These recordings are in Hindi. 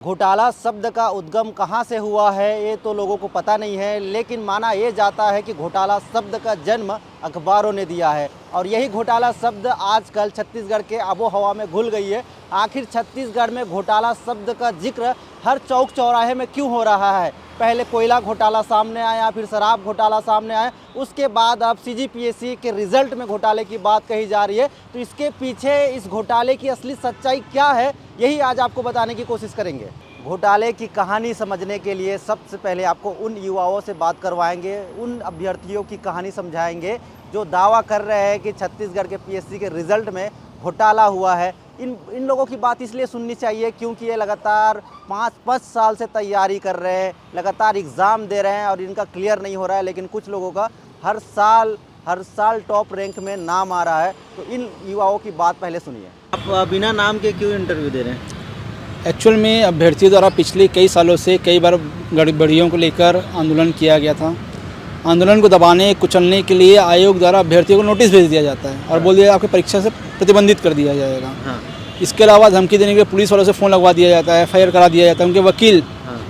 घोटाला शब्द का उद्गम कहाँ से हुआ है ये तो लोगों को पता नहीं है, लेकिन माना ये जाता है कि घोटाला शब्द का जन्म अखबारों ने दिया है और यही घोटाला शब्द आजकल छत्तीसगढ़ के आबो हवा में घुल गई है। आखिर छत्तीसगढ़ में घोटाला शब्द का जिक्र हर चौक चौराहे में क्यों हो रहा है? पहले कोयला घोटाला सामने आया, फिर शराब घोटाला सामने आया, उसके बाद अब सीजीपीएससी के रिजल्ट में घोटाले की बात कही जा रही है। तो इसके पीछे इस घोटाले की असली सच्चाई क्या है, यही आज आपको बताने की कोशिश करेंगे। घोटाले की कहानी समझने के लिए सबसे पहले आपको उन युवाओं से बात करवाएंगे, उन अभ्यर्थियों की कहानी समझाएंगे जो दावा कर रहे हैं कि छत्तीसगढ़ के पीएससी के रिजल्ट में घोटाला हुआ है। इन लोगों की बात इसलिए सुननी चाहिए क्योंकि ये लगातार 5 साल से तैयारी कर रहे हैं, लगातार एग्ज़ाम दे रहे हैं और इनका क्लियर नहीं हो रहा है, लेकिन कुछ लोगों का हर साल टॉप रैंक में नाम आ रहा है। तो इन युवाओं की बात पहले सुनिए। आप बिना नाम के क्यों इंटरव्यू दे रहे हैं? एक्चुअल में अभ्यर्थियों द्वारा पिछले कई सालों से कई बार गड़बड़ियों को लेकर आंदोलन किया गया था। आंदोलन को दबाने कुचलने के लिए आयोग द्वारा अभ्यर्थियों को नोटिस भेज दिया जाता है और बोल दिया आपकी परीक्षा से प्रतिबंधित कर दिया जाएगा। हाँ। इसके अलावा धमकी देने के लिए पुलिस वालों से फ़ोन लगवा दिया जाता है, FIR करा दिया जाता है। उनके वकील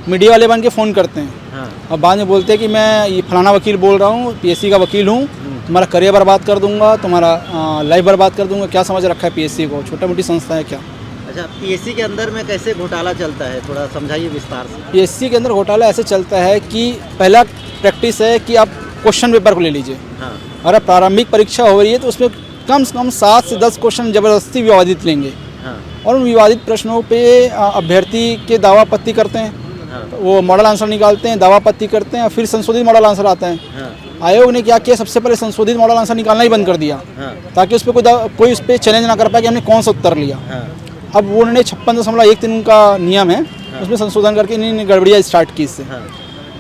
मीडिया वाले बन के फ़ोन करते हैं और बाद में बोलते हैं कि मैं ये फलाना वकील बोल रहा हूँ, PSC का वकील हूँ, तुम्हारा करियर बर्बाद कर दूंगा, तुम्हारा लाइफ बर्बाद कर दूंगा। क्या समझ रखा है PSC को? छोटा मोटी संस्था है क्या? अच्छा, PSC के अंदर में कैसे घोटाला चलता है, थोड़ा समझाइए विस्तार से। PSC के अंदर घोटाला ऐसे चलता है कि पहला प्रैक्टिस है कि आप क्वेश्चन पेपर को ले लीजिए। हाँ। और अब प्रारंभिक परीक्षा हो रही है तो उसमें कम से कम 7 से 10 क्वेश्चन ज़बरदस्ती विवादित लेंगे। हाँ। और उन विवादित प्रश्नों पे अभ्यर्थी के दावा आपत्ति करते हैं। हाँ। वो मॉडल आंसर निकालते हैं, दावा आपत्ति करते हैं और फिर संशोधित मॉडल आंसर आता है। हाँ। आयोग ने क्या किया, सबसे पहले संशोधित मॉडल आंसर निकालना ही बंद कर दिया। हाँ। ताकि उस पर कोई उस पर चैलेंज ना कर पाए कि हमने कौन सा उत्तर लिया। हाँ। अब वो उन्होंने 56.13 का नियम है। हाँ। उसमें संशोधन करके इन्होंने गड़बड़ियाँ स्टार्ट की इससे। हाँ।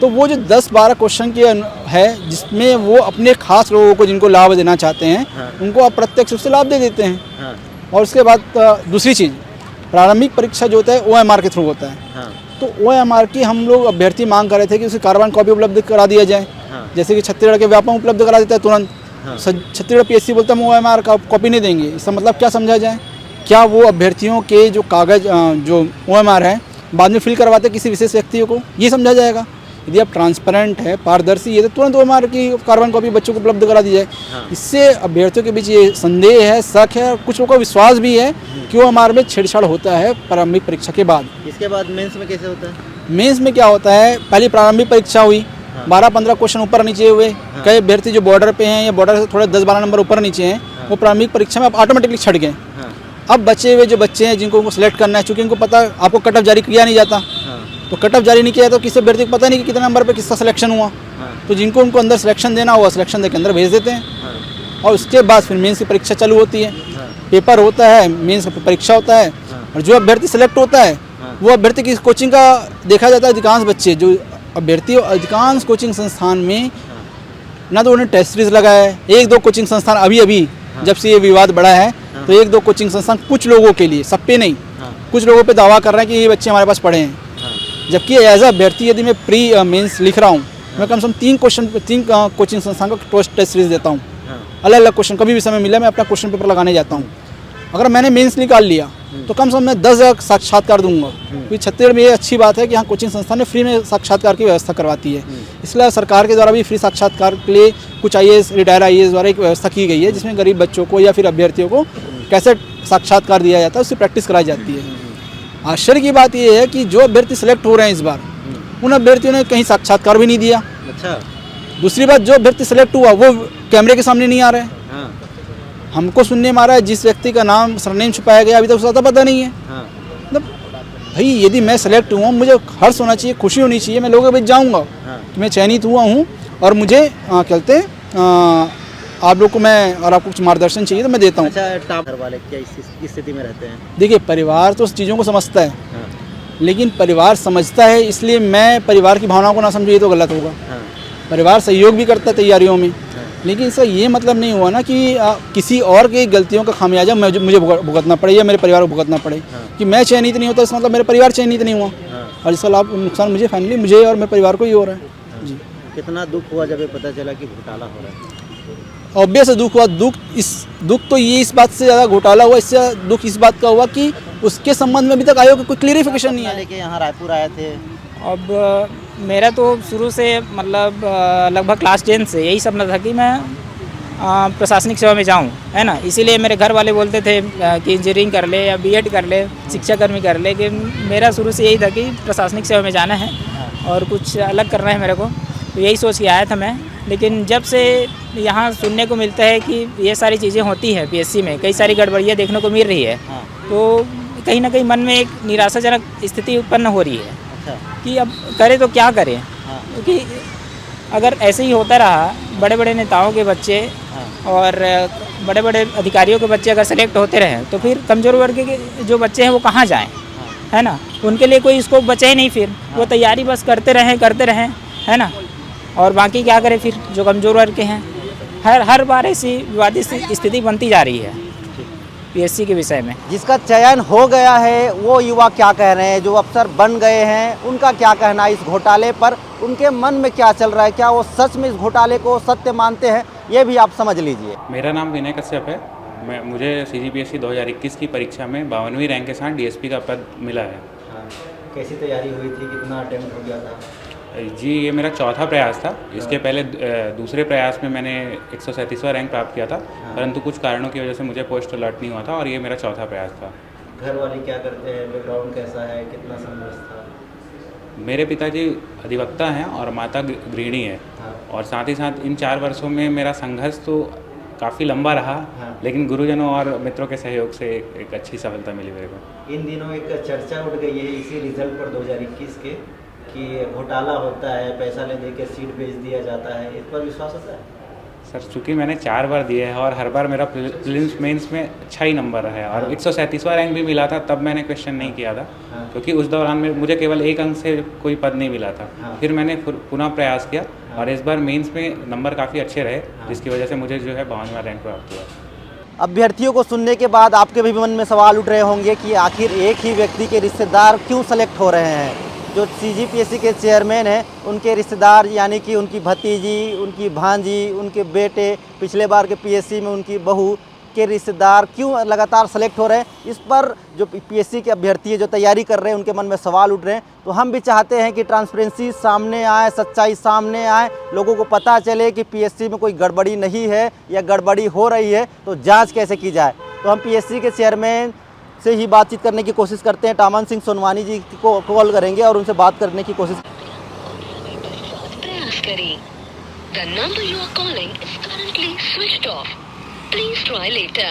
तो वो जो 10-12 क्वेश्चन के है जिसमें वो अपने खास लोगों को जिनको लाभ देना चाहते हैं। हाँ। उनको अप्रत्यक्ष रूप से लाभ दे देते हैं। हाँ। और उसके बाद दूसरी चीज़, प्रारंभिक परीक्षा जो होता है OMR के थ्रू होता है। हाँ। तो OMR की हम लोग अभ्यर्थी मांग कर रहे थे कि उसे कार्बन कॉपी उपलब्ध करा दिया जाए। हाँ। जैसे कि छत्तीसगढ़ के व्यापम उपलब्ध करा देता है तुरंत। हाँ। छत्तीसगढ़ PSC बोलता है हम OMR का कॉपी नहीं देंगे। इसका मतलब क्या समझा जाए? क्या वो अभ्यर्थियों के जो कागज़ जो OMR है बाद में फिल करवाते किसी विशेष व्यक्ति को, ये समझा जाएगा? यदि आप ट्रांसपेरेंट है, पारदर्शी है, तो तुरंत OMR की कार्बन कॉपी बच्चों को उपलब्ध करा दी जाए। हाँ। इससे अभ्यर्थियों के बीच ये संदेह है, शक है और कुछ लोगों का विश्वास भी है कि OMR में छेड़छाड़ होता है प्रारंभिक परीक्षा के बाद। इसके बाद मेंस में कैसे होता है? मेंस में क्या होता है, पहली प्रारंभिक परीक्षा हुई। हाँ। 12-15 क्वेश्चन ऊपर नीचे हुए। हाँ। कई अभ्यर्थी जो बॉर्डर पे हैं या बॉर्डर से थोड़े 10-12 नंबर ऊपर नीचे हैं। हाँ। वो प्रारंभिक परीक्षा में अब ऑटोमेटिकली छट गए। हाँ। अब बचे हुए जो बच्चे हैं जिनको उनको सिलेक्ट करना है, चूँकि उनको पता आपको कट ऑफ जारी किया नहीं जाता। हाँ। तो कट ऑफ जारी नहीं किया तो किसी अभ्यर्थी को पता नहीं कि कितने नंबर पे किसका सिलेक्शन हुआ। हाँ। तो जिनको उनको अंदर सिलेक्शन देना हुआ सिलेक्शन देकर अंदर भेज देते हैं। हाँ। और उसके बाद फिर मेंस की परीक्षा चालू होती है। हाँ। पेपर होता है, मेंस का परीक्षा होता है। हाँ। और जो अभ्यर्थी सिलेक्ट होता है। हाँ। वो अभ्यर्थी की कोचिंग का देखा जाता है। अधिकांश बच्चे जो अभ्यर्थी अधिकांश कोचिंग संस्थान में हाँ। ना तो उन्हें टेस्ट सीरीज लगा है। 1-2 कोचिंग संस्थान अभी हाँ। जब से ये विवाद बढ़ा है। हाँ। तो 1-2 कोचिंग संस्थान कुछ लोगों के लिए, सब पे नहीं। हाँ। कुछ लोगों पे दावा कर रहे हैं कि ये बच्चे हमारे पास पढ़े हैं। हाँ। जबकि एज अभ्यर्थी यदि मैं प्री मेंस लिख रहा हूँ। हाँ। मैं कम से कम 3 कोचिंग संस्थान का टेस्ट सीरीज देता हूँ। हाँ। अलग-अलग क्वेश्चन, कभी भी समय मिला मैं अपना क्वेश्चन पेपर लगाने जाता हूँ। अगर मैंने मेंस निकाल लिया तो कम से कम मैं 10 साक्षात्कार दूंगा। क्योंकि छत्तीसगढ़ में ये अच्छी बात है कि यहाँ कोचिंग संस्थान ने फ्री में साक्षात्कार की व्यवस्था करवाती है। इसलिए सरकार के द्वारा भी फ्री साक्षात्कार के लिए कुछ IAS, रिटायर IAS द्वारा एक व्यवस्था की गई है जिसमें गरीब बच्चों को या फिर अभ्यर्थियों को कैसे साक्षात्कार दिया जाता है, उससे प्रैक्टिस कराई जाती है। आश्चर्य की बात यह है कि जो अभ्यर्थी सिलेक्ट हो रहे हैं इस बार, उन अभ्यर्थियों ने कहीं साक्षात्कार भी नहीं दिया। अच्छा। दूसरी बात, जो अभ्यर्थी सिलेक्ट हुआ वो कैमरे के सामने नहीं आ रहे हैं। हाँ। हमको सुनने में आ रहा है जिस व्यक्ति का नाम सरनेम छुपाया गया अभी तक उसका पता नहीं है। हाँ। मतलब भाई यदि मैं सेलेक्ट हुआ, मुझे हर्ष होना चाहिए, खुशी होनी चाहिए, मैं लोगों के बीच जाऊँगा। हाँ। कि मैं चयनित हुआ हूँ और मुझे कहते हैं आप लोग को मैं और आपको कुछ मार्गदर्शन चाहिए तो मैं देता हूँ। अच्छा, घर वाले क्या इस स्थिति में रहते हैं? देखिए, परिवार तो उस चीज़ों को समझता है। हाँ। लेकिन परिवार समझता है इसलिए मैं परिवार की भावनाओं को ना समझूँ, ये तो गलत होगा। हाँ। परिवार सहयोग भी करता है तैयारियों में। हाँ। लेकिन इसका ये मतलब नहीं हुआ ना कि किसी और की गलतियों का खामियाजा मुझे भुगतना पड़े या मेरे परिवार को भुगतना पड़े। हाँ। कि मैं चयनित नहीं होता इसका मतलब मेरे परिवार चयनित नहीं हुआ। हाँ। और इसका लाभ नुकसान मुझे फाइनली मुझे और मेरे परिवार को ही हो रहा है। हाँ। जी। कितना दुख हुआ जब ये पता चला कि घोटाला हो रहा है? ऑब्वियस दुख हुआ। दुख तो ये इस बात से ज़्यादा घोटाला हुआ, इससे दुख इस बात का हुआ कि उसके संबंध में अभी तक आयोग का कोई क्लियरिफिकेशन नहीं है। लेके यहाँ रायपुर आए थे। अब मेरा तो शुरू से मतलब लगभग क्लास 10 से यही सपना था कि मैं प्रशासनिक सेवा में जाऊं, है ना। इसीलिए मेरे घर वाले बोलते थे कि इंजीनियरिंग कर ले या बीएड कर ले, शिक्षाकर्मी कर ले, कि मेरा शुरू से यही था कि प्रशासनिक सेवा में जाना है और कुछ अलग करना है मेरे को। तो यही सोच के आया था मैं। लेकिन जब से यहाँ सुनने को मिलता है कि ये सारी चीज़ें होती हैं पीएससी में, कई सारी गड़बड़ियाँ देखने को मिल रही है, तो कहीं ना कहीं मन में एक निराशाजनक स्थिति उत्पन्न हो रही है कि अब करें तो क्या करें। क्योंकि अगर ऐसे ही होता रहा, बड़े बड़े नेताओं के बच्चे और बड़े बड़े अधिकारियों के बच्चे अगर सेलेक्ट होते रहे, तो फिर कमज़ोर वर्ग के जो बच्चे हैं वो कहाँ जाएं, है ना। उनके लिए कोई स्कोप बचे ही नहीं, फिर वो तैयारी बस करते रहें, है ना। और बाकी क्या करें फिर जो कमज़ोर वर्ग के हैं। हर बार ऐसी विवादित स्थिति बनती जा रही है पीएससी के विषय में। जिसका चयन हो गया है वो युवा क्या कह रहे हैं, जो अफसर बन गए हैं उनका क्या कहना है इस घोटाले पर, उनके मन में क्या चल रहा है, क्या वो सच में इस घोटाले को सत्य मानते हैं, ये भी आप समझ लीजिए। मेरा नाम विनय कश्यप है। मुझे CGPSC 2021 की परीक्षा में 52वीं रैंक के साथ DSP का पद मिला है। कैसी तैयारी हुई थी, कितना अटेम्प्ट हो गया था? जी, ये मेरा चौथा प्रयास था। इसके पहले दूसरे प्रयास में मैंने 137वां रैंक प्राप्त किया था, परंतु कुछ कारणों की वजह से मुझे पोस्ट अलॉट नहीं हुआ था और ये मेरा चौथा प्रयास था। घर वाले क्या करते हैं, बैकग्राउंड कैसा है, कितना संघर्ष था? मेरे पिताजी अधिवक्ता हैं और माता गृहिणी है। और साथ ही साथ इन 4 वर्षों में मेरा संघर्ष तो काफ़ी लंबा रहा, लेकिन गुरुजनों और मित्रों के सहयोग से एक अच्छी सफलता मिली मेरे को। इन दिनों एक चर्चा उठ गई है इसी रिजल्ट पर 2021 के कि घोटाला होता है, पैसा ले दे के सीट बेच दिया जाता है, इस पर विश्वास होता है? सर, चूँकि मैंने 4 बार दिए हैं और हर बार मेरा प्रीलिम्स मेंस में अच्छा ही नंबर रहा है और 137वां रैंक भी मिला था, तब मैंने क्वेश्चन नहीं किया था, क्योंकि उस दौरान में मुझे केवल 1 अंक से कोई पद नहीं मिला था। फिर मैंने पुनः प्रयास किया और इस बार मेंस में नंबर काफ़ी अच्छे रहे, जिसकी वजह से मुझे जो है 52वां रैंक प्राप्त हुआ। अभ्यर्थियों को सुनने के बाद आपके भी मन में सवाल उठ रहे होंगे कि आखिर एक ही व्यक्ति के रिश्तेदार क्यों सेलेक्ट हो रहे हैं। जो CGPSC के चेयरमैन हैं उनके रिश्तेदार, यानी कि उनकी भतीजी, उनकी भांजी, उनके बेटे, पिछले बार के PSC में उनकी बहू के रिश्तेदार क्यों लगातार सेलेक्ट हो रहे हैं, इस पर जो PSC के अभ्यर्थी जो तैयारी कर रहे हैं उनके मन में सवाल उठ रहे हैं। तो हम भी चाहते हैं कि ट्रांसपेरेंसी सामने आए, सच्चाई सामने आए, लोगों को पता चले कि PSC में कोई गड़बड़ी नहीं है या गड़बड़ी हो रही है तो जांच कैसे की जाए। तो हम PSC के चेयरमैन से ही बातचीत करने की कोशिश करते हैं। टामन सिंह सोनवानी जी को कॉल करेंगे और उनसे बात करने की कोशिश। प्रयास करें। The number you are calling is currently switched off. Please try later.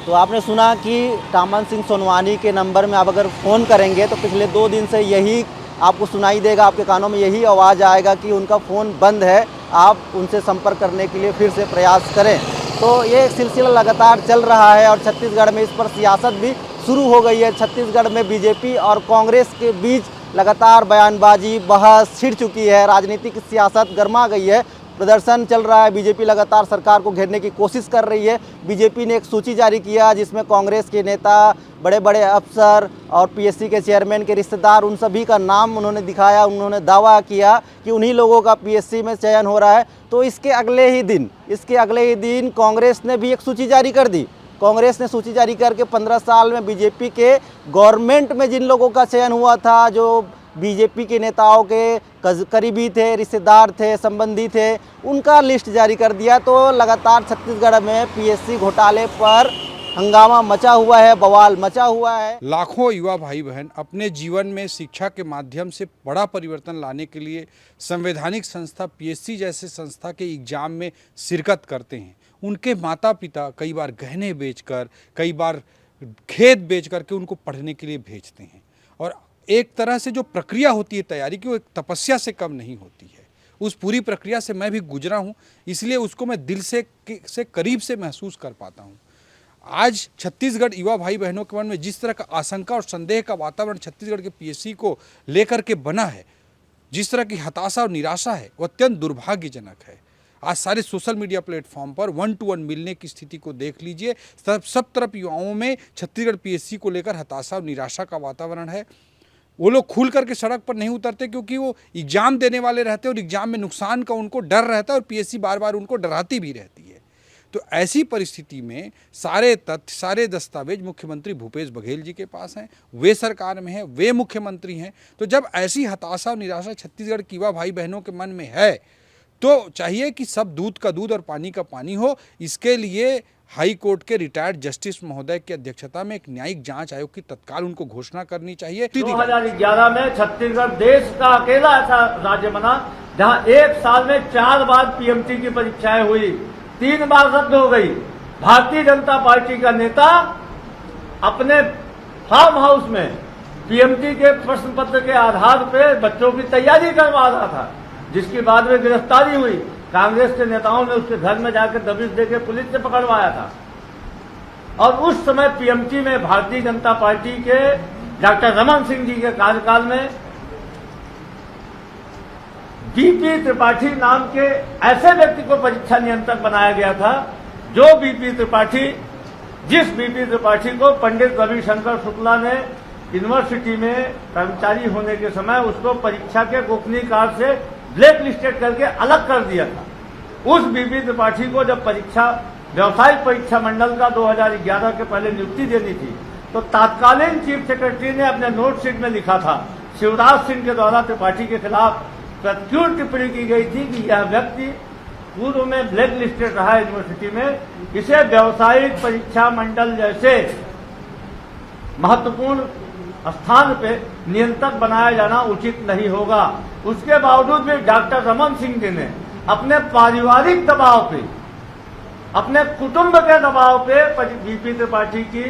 तो आपने सुना कि टामन सिंह सोनवानी के नंबर में आप अगर फ़ोन करेंगे तो पिछले 2 दिन से यही आपको सुनाई देगा, आपके कानों में यही आवाज़ आएगा कि उनका फ़ोन बंद है, आप उनसे संपर्क करने के लिए फिर से प्रयास करें। तो ये सिलसिला लगातार चल रहा है और छत्तीसगढ़ में इस पर सियासत भी शुरू हो गई है। छत्तीसगढ़ में बीजेपी और कांग्रेस के बीच लगातार बयानबाजी, बहस छिड़ चुकी है, राजनीतिक सियासत गर्मा गई है, प्रदर्शन चल रहा है। बीजेपी लगातार सरकार को घेरने की कोशिश कर रही है। बीजेपी ने एक सूची जारी किया जिसमें कांग्रेस के नेता, बड़े बड़े अफसर और PSC के चेयरमैन के रिश्तेदार, उन सभी का नाम उन्होंने दिखाया। उन्होंने दावा किया कि उन्हीं लोगों का PSC में चयन हो रहा है। तो इसके अगले ही दिन कांग्रेस ने भी एक सूची जारी कर दी। कांग्रेस ने सूची जारी करके 15 साल में बीजेपी के गवर्नमेंट में जिन लोगों का चयन हुआ था, जो बीजेपी के नेताओं के करीबी थे, रिश्तेदार थे, संबंधी थे, उनका लिस्ट जारी कर दिया। तो लगातार छत्तीसगढ़ में PSC घोटाले पर हंगामा मचा हुआ है, बवाल मचा हुआ है। लाखों युवा भाई बहन अपने जीवन में शिक्षा के माध्यम से बड़ा परिवर्तन लाने के लिए संवैधानिक संस्था PSC जैसे संस्था के एग्जाम में शिरकत करते हैं। उनके माता पिता कई बार गहने बेचकर, कई बार खेत बेच करके उनको पढ़ने के लिए भेजते हैं। और एक तरह से जो प्रक्रिया होती है तैयारी की, वो एक तपस्या से कम नहीं होती है। उस पूरी प्रक्रिया से मैं भी गुजरा हूँ, इसलिए उसको मैं दिल से करीब से महसूस कर पाता हूँ। आज छत्तीसगढ़ युवा भाई बहनों के मन में जिस तरह का आशंका और संदेह का वातावरण छत्तीसगढ़ के PSC को लेकर के बना है, जिस तरह की हताशा और निराशा है, वो अत्यंत दुर्भाग्यजनक है। आज सारे सोशल मीडिया प्लेटफॉर्म पर 1 to 1 मिलने की स्थिति को देख लीजिए। सब तरफ युवाओं में छत्तीसगढ़ PSC को लेकर हताशा और निराशा का वातावरण है। वो लोग खुल करके सड़क पर नहीं उतरते क्योंकि वो एग्जाम देने वाले रहते हैं और एग्जाम में नुकसान का उनको डर रहता है और PSC बार बार उनको डराती भी रहती है। तो ऐसी परिस्थिति में सारे तथ्य, सारे दस्तावेज मुख्यमंत्री भूपेश बघेल जी के पास हैं, वे सरकार में हैं, वे मुख्यमंत्री हैं। तो जब ऐसी हताशा और निराशा छत्तीसगढ़ के युवा भाई बहनों के मन में है तो चाहिए कि सब दूध का दूध और पानी का पानी हो। इसके लिए हाई कोर्ट के रिटायर्ड जस्टिस महोदय की अध्यक्षता में एक न्यायिक जांच आयोग की तत्काल उनको घोषणा करनी चाहिए। 2011 में छत्तीसगढ़ देश का अकेला ऐसा राज्य बना जहां एक साल में 4 बार पीएमटी की परीक्षाएं हुई, 3 बार रद्द हो गई। भारतीय जनता पार्टी का नेता अपने फार्म हाउस में पीएमटी के प्रश्न पत्र के आधार पर बच्चों की तैयारी करवा रहा था, जिसकी बाद में गिरफ्तारी हुई। कांग्रेस के नेताओं ने उसके घर में जाकर दबिश देकर पुलिस से पकड़वाया था। और उस समय पीएमटी में भारतीय जनता पार्टी के डॉक्टर रमन सिंह जी के कार्यकाल में बीपी त्रिपाठी नाम के ऐसे व्यक्ति को परीक्षा नियंत्रक बनाया गया था, जिस बीपी त्रिपाठी को पंडित रविशंकर शुक्ला ने यूनिवर्सिटी में कर्मचारी होने के समय उसको परीक्षा के गोपनीय कार्य से ब्लैक लिस्टेड करके अलग कर दिया था। उस बीपी त्रिपाठी को जब व्यावसायिक परीक्षा मंडल का 2011 के पहले नियुक्ति देनी थी, तो तत्कालीन चीफ सेक्रेटरी ने अपने नोट शीट में लिखा था, शिवराज सिंह के द्वारा त्रिपाठी के खिलाफ प्रतिकूल टिप्पणी की गई थी कि यह व्यक्ति पूर्व में ब्लैक लिस्टेड रहा यूनिवर्सिटी में, इसे व्यावसायिक परीक्षा मंडल जैसे महत्वपूर्ण स्थान पे नियंत्रक बनाया जाना उचित नहीं होगा। उसके बावजूद भी डॉक्टर रमन सिंह जी ने अपने पारिवारिक दबाव पे, अपने कुटुंब के दबाव पे बीपी त्रिपाठी की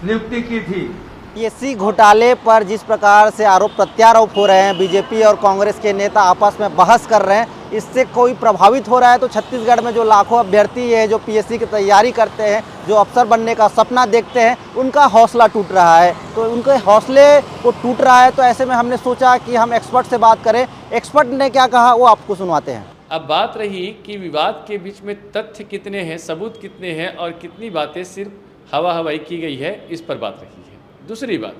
नियुक्ति की थी। पीएससी घोटाले पर जिस प्रकार से आरोप प्रत्यारोप हो रहे हैं, बीजेपी और कांग्रेस के नेता आपस में बहस कर रहे हैं, इससे कोई प्रभावित हो रहा है? तो छत्तीसगढ़ में जो लाखों अभ्यर्थी है, जो पीएससी की तैयारी करते हैं, जो अफसर बनने का सपना देखते हैं, उनका हौसला टूट रहा है। तो उनके हौसले को टूट रहा है, तो ऐसे में हमने सोचा कि हम एक्सपर्ट से बात करें। एक्सपर्ट ने क्या कहा वो आपको सुनवाते हैं। अब बात रही कि विवाद के बीच में तथ्य कितने हैं, सबूत कितने हैं और कितनी बातें सिर्फ हवा हवाई की गई है, इस पर बात रही है। दूसरी बात,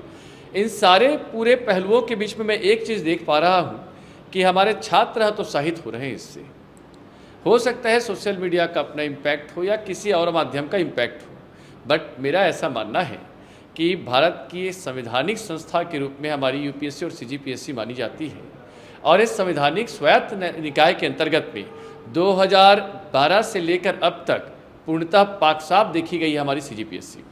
इन सारे पूरे पहलुओं के बीच में मैं एक चीज़ देख पा रहा हूँ कि हमारे छात्र हतोत्साहित हो रहे हैं। इससे हो सकता है सोशल मीडिया का अपना इम्पैक्ट हो या किसी और माध्यम का इम्पैक्ट हो, बट मेरा ऐसा मानना है कि भारत की संवैधानिक संस्था के रूप में हमारी यूपीएससी और सीजीपीएससी मानी जाती है, और इस संवैधानिक स्वायत्त निकाय के अंतर्गत में 2012 से लेकर अब तक पूर्णतः पाक साफ देखी गई है हमारी सीजीपीएससी।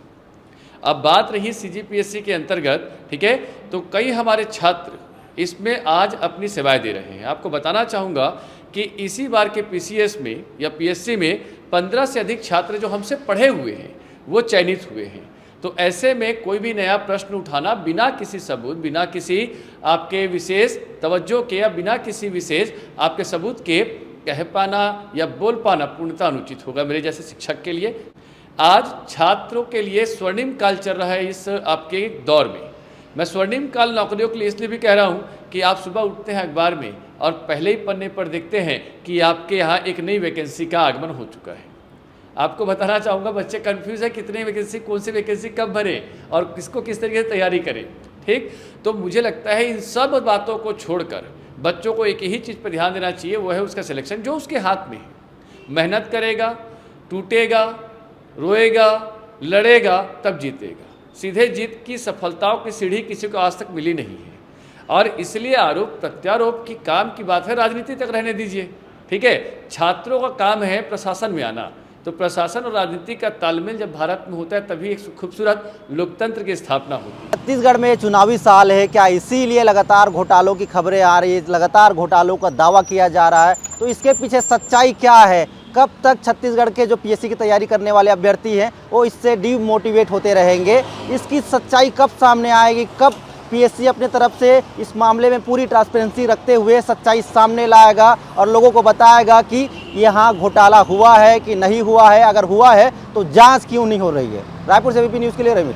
अब बात रही सीजीपीएससी के अंतर्गत, ठीक है, तो कई हमारे छात्र इसमें आज अपनी सेवाएं दे रहे हैं। आपको बताना चाहूँगा कि इसी बार के पीसीएस में या पीएससी में 15 से अधिक छात्र जो हमसे पढ़े हुए हैं वो चयनित हुए हैं। तो ऐसे में कोई भी नया प्रश्न उठाना बिना किसी सबूत, बिना किसी आपके विशेष तवज्जो के या बिना किसी विशेष आपके सबूत के कह पाना या बोल पाना पूर्णतः अनुचित होगा मेरे जैसे शिक्षक के लिए। आज छात्रों के लिए स्वर्णिम काल चल रहा है इस आपके दौर में। मैं स्वर्णिम काल नौकरियों के लिए इसलिए भी कह रहा हूँ कि आप सुबह उठते हैं अखबार में और पहले ही पन्ने पर देखते हैं कि आपके यहाँ एक नई वैकेंसी का आगमन हो चुका है। आपको बताना चाहूँगा, बच्चे कंफ्यूज है कितने वैकेंसी, कौन सी वैकेंसी कब भरें और किसको किस तरीके से तैयारी करें। ठीक, तो मुझे लगता है इन सब बातों को छोड़कर बच्चों को एक ही चीज़ पर ध्यान देना चाहिए, वो है उसका सिलेक्शन जो उसके हाथ में है। मेहनत करेगा, टूटेगा, रोएगा, लड़ेगा, तब जीतेगा। सीधे जीत की सफलताओं की सीढ़ी किसी को आज तक मिली नहीं है, और इसलिए आरोप प्रत्यारोप की काम की बात है, राजनीति तक रहने दीजिए। ठीक है, छात्रों का काम है प्रशासन में आना, तो प्रशासन और राजनीति का तालमेल जब भारत में होता है तभी एक खूबसूरत लोकतंत्र की स्थापना होती है। छत्तीसगढ़ में चुनावी साल है, क्या इसीलिए लगातार घोटालों की खबरें आ रही है, लगातार घोटालों का दावा किया जा रहा है? तो इसके पीछे सच्चाई क्या है? कब तक छत्तीसगढ़ के जो पीएससी की तैयारी करने वाले अभ्यर्थी हैं वो इससे डिमोटिवेट होते रहेंगे? इसकी सच्चाई कब सामने आएगी? कब पीएससी अपने तरफ से इस मामले में पूरी ट्रांसपेरेंसी रखते हुए सच्चाई सामने लाएगा और लोगों को बताएगा कि यहाँ घोटाला हुआ है कि नहीं हुआ है? अगर हुआ है तो जांच क्यों नहीं हो रही है? रायपुर से एबीपी न्यूज़ के लिए रवि।